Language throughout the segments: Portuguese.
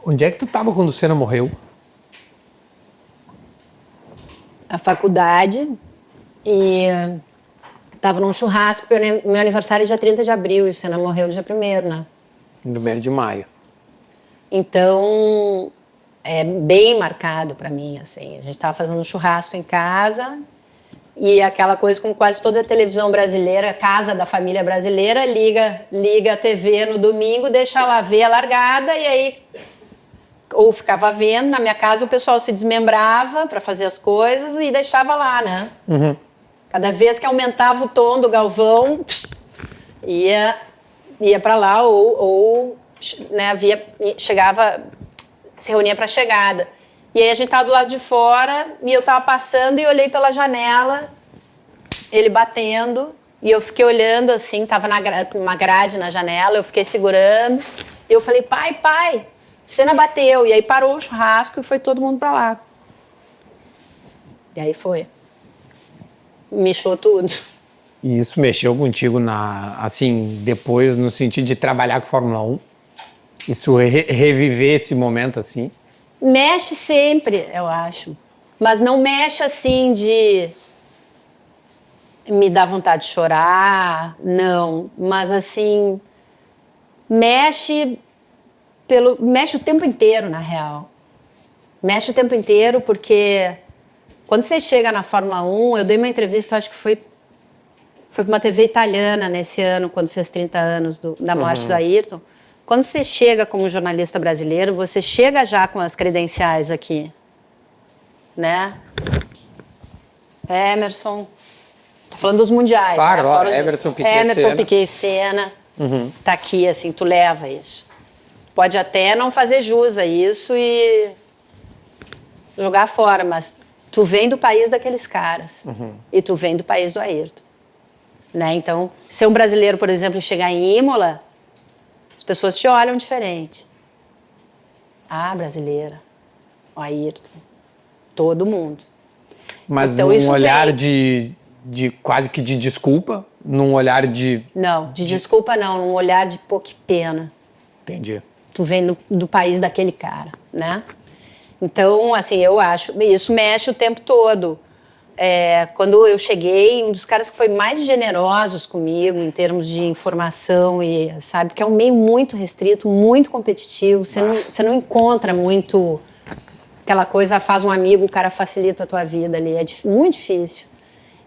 Onde é que tu tava quando o Senna morreu? A faculdade e tava num churrasco, meu aniversário é dia 30 de abril e o Senna morreu no dia 1º, né? No 1º de maio. Então, é bem marcado para mim, assim. A gente tava fazendo um churrasco em casa e aquela coisa como quase toda a televisão brasileira, casa da família brasileira, liga a TV no domingo, deixa ela ver a largada e aí... Ou ficava vendo, na minha casa o pessoal se desmembrava para fazer as coisas e deixava lá, né? Uhum. Cada vez que aumentava o tom do Galvão, ia para lá ou né, chegava, se reunia para a chegada. E aí a gente estava do lado de fora e eu estava passando e olhei pela janela, ele batendo, e eu fiquei olhando assim, estava uma grade na janela, eu fiquei segurando, e eu falei, pai, Senna bateu, e aí parou o churrasco e foi todo mundo pra lá. E aí foi. Mexeu tudo. E isso mexeu contigo depois, no sentido de trabalhar com Fórmula 1? Isso reviver esse momento assim? Mexe sempre, eu acho. Mas não mexe assim de me dar vontade de chorar, não. Mas assim, mexe o tempo inteiro, na real. Mexe o tempo inteiro porque quando você chega na Fórmula 1, eu dei uma entrevista, acho que foi para uma TV italiana nesse ano, quando fez 30 anos da morte do Ayrton. Quando você chega como jornalista brasileiro, você chega já com as credenciais aqui, né? Emerson, tô falando dos mundiais, claro, né? Fora Emerson, Piquet e Senna, tá aqui, assim, tu leva isso. Pode até não fazer jus a isso e jogar fora, mas tu vem do país daqueles caras. E tu vem do país do Ayrton. Né? Então, ser um brasileiro, por exemplo, e chegar em Imola, as pessoas te olham diferente. Ah, brasileira. O Ayrton. Todo mundo. Mas então, num olhar de quase que de desculpa? Num olhar de... Não, de desculpa não. Num olhar de pô, que pena. Entendi. Tu vem do país daquele cara, né? Então, assim, eu acho... Isso mexe o tempo todo. Quando eu cheguei, um dos caras que foi mais generosos comigo em termos de informação e, sabe, que é um meio muito restrito, muito competitivo. Você não encontra muito aquela coisa, faz um amigo, o cara facilita a tua vida ali. É muito difícil.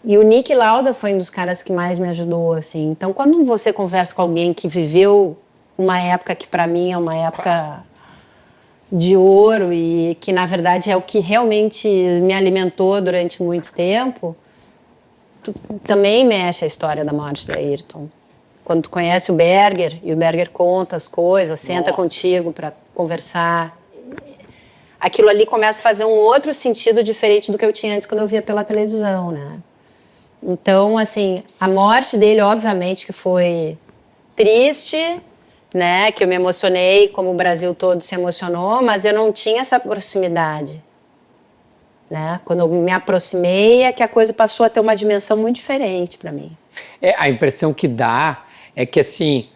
E o Niki Lauda foi um dos caras que mais me ajudou, assim. Então, quando você conversa com alguém que viveu uma época que, para mim, é uma época de ouro e que, na verdade, é o que realmente me alimentou durante muito tempo, também mexe a história da morte da Ayrton. Quando tu conhece o Berger, e o Berger conta as coisas, senta contigo para conversar, aquilo ali começa a fazer um outro sentido diferente do que eu tinha antes quando eu via pela televisão, né? Então, assim, a morte dele, obviamente, que foi triste, né, que eu me emocionei, como o Brasil todo se emocionou, mas eu não tinha essa proximidade, né? Quando eu me aproximei é que a coisa passou a ter uma dimensão muito diferente para mim. A impressão que dá é que, assim,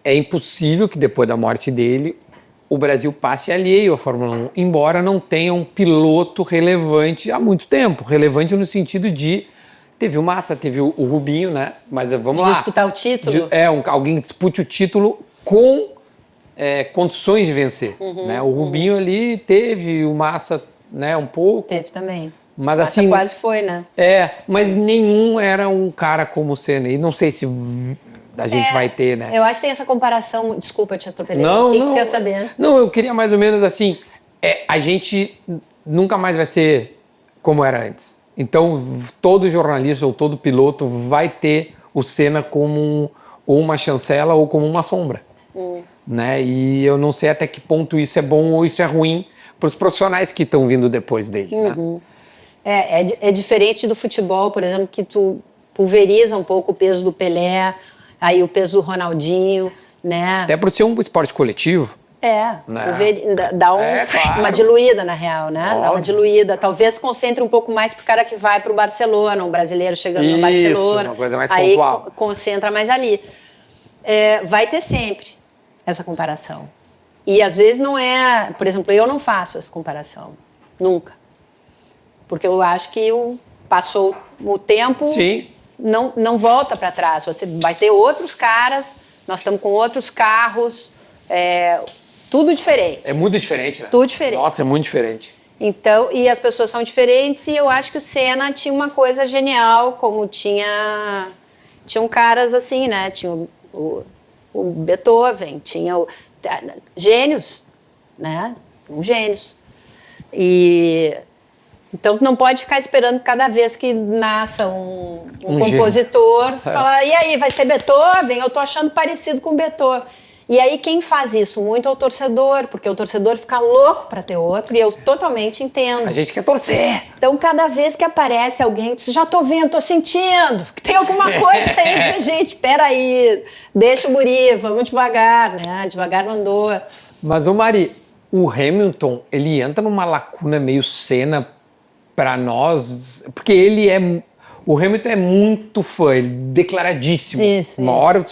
é impossível que depois da morte dele o Brasil passe alheio à Fórmula 1, embora não tenha um piloto relevante há muito tempo, relevante no sentido de teve o Massa, teve o Rubinho, né? Mas vamos lá. Disputar o título? Alguém que dispute o título com condições de vencer. Né? O Rubinho ali teve, o Massa, né, um pouco. Teve também. Mas Massa assim, quase foi, né? Mas nenhum era um cara como o Senna. E não sei se a gente vai ter, né? Eu acho que tem essa comparação. Desculpa, eu te atropelei. Não, o que tu quer saber? Não, eu queria mais ou menos assim. A gente nunca mais vai ser como era antes. Então, todo jornalista ou todo piloto vai ter o Senna como ou uma chancela ou como uma sombra. Né? E eu não sei até que ponto isso é bom ou isso é ruim para os profissionais que estão vindo depois dele. Né? É diferente do futebol, por exemplo, que tu pulveriza um pouco o peso do Pelé, aí o peso do Ronaldinho, né? Até por ser um esporte coletivo. Né? Dá claro. uma diluída, na real, né? Óbvio. Dá uma diluída. Talvez concentre um pouco mais pro cara que vai pro Barcelona, um brasileiro chegando no Barcelona. Uma coisa mais aí pontual. Concentra mais ali. Vai ter sempre essa comparação. E às vezes não é... Por exemplo, eu não faço essa comparação. Nunca. Porque eu acho que passou o tempo... Sim. Não volta para trás. Você vai ter outros caras, nós estamos com outros carros, tudo diferente. É muito diferente, né? Tudo diferente. Nossa, é muito diferente. Então, e as pessoas são diferentes, e eu acho que o Senna tinha uma coisa genial, como tinham caras assim, né? Tinha o Beethoven, tinha gênios, né? Gênios. Então, tu não pode ficar esperando cada vez que nasça um compositor, você fala, e aí, vai ser Beethoven? Eu tô achando parecido com Beethoven. E aí, quem faz isso muito é o torcedor, porque o torcedor fica louco para ter outro, e eu totalmente entendo. A gente quer torcer. Então, cada vez que aparece alguém, já tô vendo, tô sentindo, que tem alguma coisa aí, gente, peraí, deixa o guri, vamos devagar, né? Devagar não andou. Mas, ô Mari, o Hamilton, ele entra numa lacuna meio Senna para nós, porque o Hamilton é muito fã, ele é declaradíssimo. Isso. Hora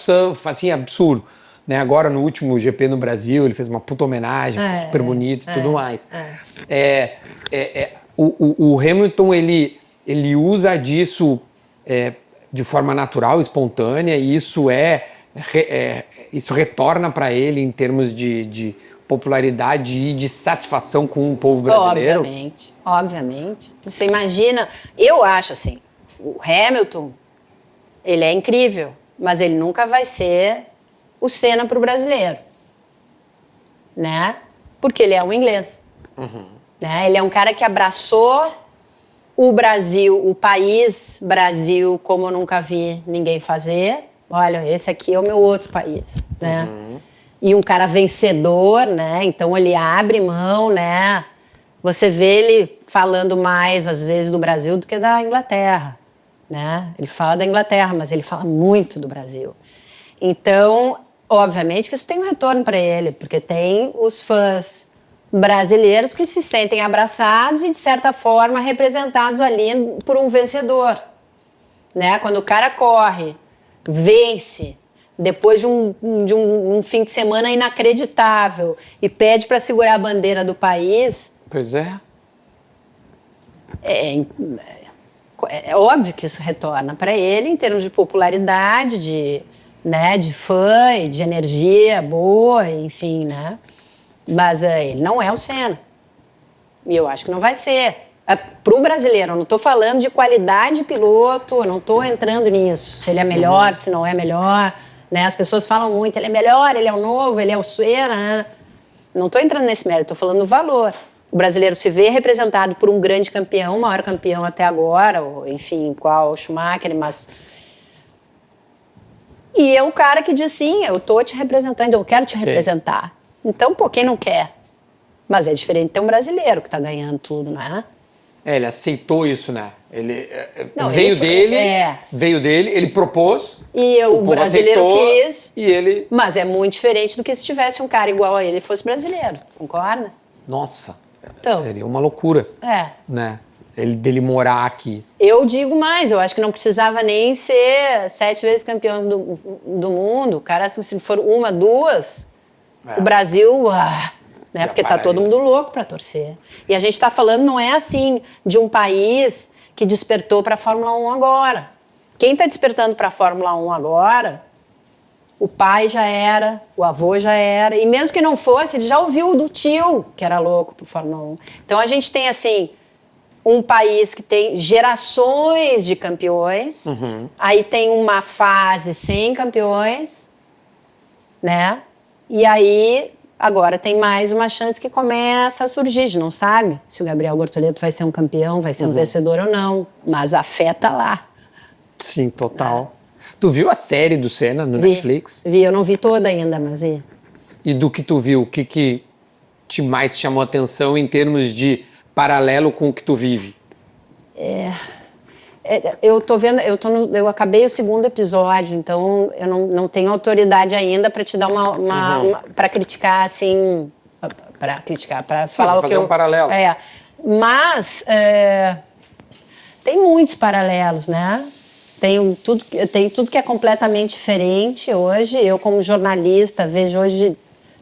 assim, absurdo. Né? Agora, no último GP no Brasil, ele fez uma puta homenagem, foi super bonito e tudo mais. O Hamilton, ele usa disso de forma natural, espontânea, e isso isso retorna para ele em termos de popularidade e de satisfação com o povo brasileiro. Obviamente. Você imagina, eu acho assim, o Hamilton, ele é incrível, mas ele nunca vai ser o Senna para o brasileiro, né? Porque ele é um inglês. Né? Ele é um cara que abraçou o Brasil, o país Brasil, como eu nunca vi ninguém fazer. Olha, esse aqui é o meu outro país, né? E um cara vencedor, né? Então ele abre mão, né? Você vê ele falando mais, às vezes, do Brasil do que da Inglaterra, né? Ele fala da Inglaterra, mas ele fala muito do Brasil. Então, obviamente que isso tem um retorno para ele, porque tem os fãs brasileiros que se sentem abraçados e, de certa forma, representados ali por um vencedor, né? Quando o cara corre, vence, depois de um fim de semana inacreditável e pede para segurar a bandeira do país... Pois é. É óbvio que isso retorna para ele em termos de popularidade, de fã e de energia boa, enfim, né? Mas ele não é o Senna. E eu acho que não vai ser. Para o brasileiro, eu não estou falando de qualidade de piloto, eu não estou entrando nisso. Se ele é melhor, se não é melhor. Né? As pessoas falam muito, ele é melhor, ele é o novo, ele é o Senna. Né? Não estou entrando nesse mérito, estou falando do valor. O brasileiro se vê representado por um grande campeão, o maior campeão até agora, ou, enfim, qual, o Schumacher, mas... E é o cara que diz, sim, eu estou te representando, eu quero te representar. Então, pô, quem não quer? Mas é diferente ter um brasileiro que está ganhando tudo, não é? Ele aceitou isso, né? Ele não, veio ele dele, ele propôs. E o brasileiro aceitou, quis. E ele... Mas é muito diferente do que se tivesse um cara igual a ele e fosse brasileiro, concorda? Nossa, então, seria uma loucura. Né? Dele morar aqui. Eu digo mais, eu acho que não precisava nem ser 7 vezes campeão do mundo. O cara, se for uma, duas, o Brasil... né? Porque tá todo mundo louco para torcer. E a gente está falando, não é assim, de um país que despertou para a Fórmula 1 agora. Quem está despertando para a Fórmula 1 agora, o pai já era, o avô já era, e mesmo que não fosse, ele já ouviu do tio que era louco para Fórmula 1. Então a gente tem, assim, um país que tem gerações de campeões, aí tem uma fase sem campeões, né? E aí... Agora tem mais uma chance que começa a surgir. A gente não sabe se o Gabriel Bortoleto vai ser um campeão, vai ser um vencedor ou não. Mas a fé tá lá. Sim, total. Tu viu a série do Senna no Netflix? Vi, eu não vi toda ainda, mas vi. E do que tu viu, o que te mais chamou a atenção em termos de paralelo com o que tu vive? Eu tô vendo, eu acabei o 2º episódio, então eu não tenho autoridade ainda para te dar para criticar assim, para falar o que fazer um paralelo. Mas tem muitos paralelos, né? Tem tudo que é completamente diferente hoje. Eu como jornalista vejo hoje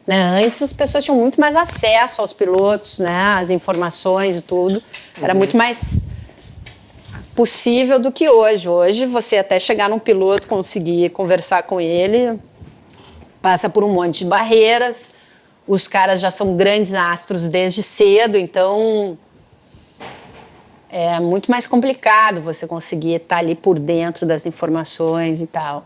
né? Antes as pessoas tinham muito mais acesso aos pilotos, né? Às informações e tudo. Era muito mais possível do que hoje. Hoje, você até chegar num piloto, conseguir conversar com ele, passa por um monte de barreiras. Os caras já são grandes astros desde cedo, então é muito mais complicado você conseguir estar ali por dentro das informações e tal.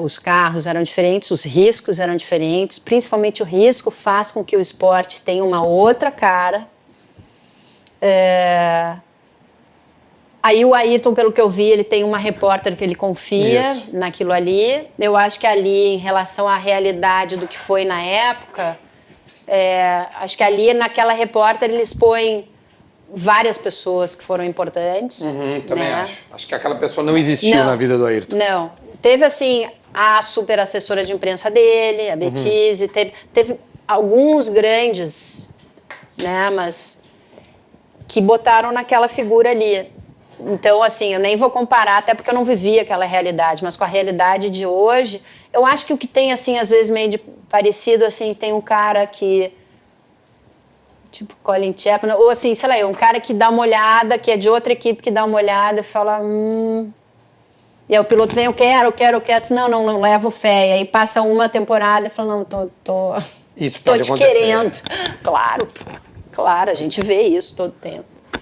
Os carros eram diferentes, os riscos eram diferentes, principalmente o risco faz com que o esporte tenha uma outra cara. Aí o Ayrton, pelo que eu vi, ele tem uma repórter que ele confia naquilo ali. Eu acho que ali, em relação à realidade do que foi na época, acho que ali naquela repórter eles põem várias pessoas que foram importantes. Também né? acho. Acho que aquela pessoa não existiu na vida do Ayrton. Não. Teve, assim, a super assessora de imprensa dele, a Betise, teve alguns grandes, né, mas que botaram naquela figura ali. Então, assim, eu nem vou comparar, até porque eu não vivi aquela realidade, mas com a realidade de hoje, eu acho que o que tem, assim, às vezes meio de parecido, assim, tem um cara que, tipo Colin Chapman, ou assim, sei lá, um cara que dá uma olhada, que é de outra equipe, que dá uma olhada e fala, E aí o piloto vem, eu quero, diz, não levo fé. E aí passa uma temporada e fala, não, Isso tô pode te acontecer. querendo. Claro, a gente vê isso todo tempo.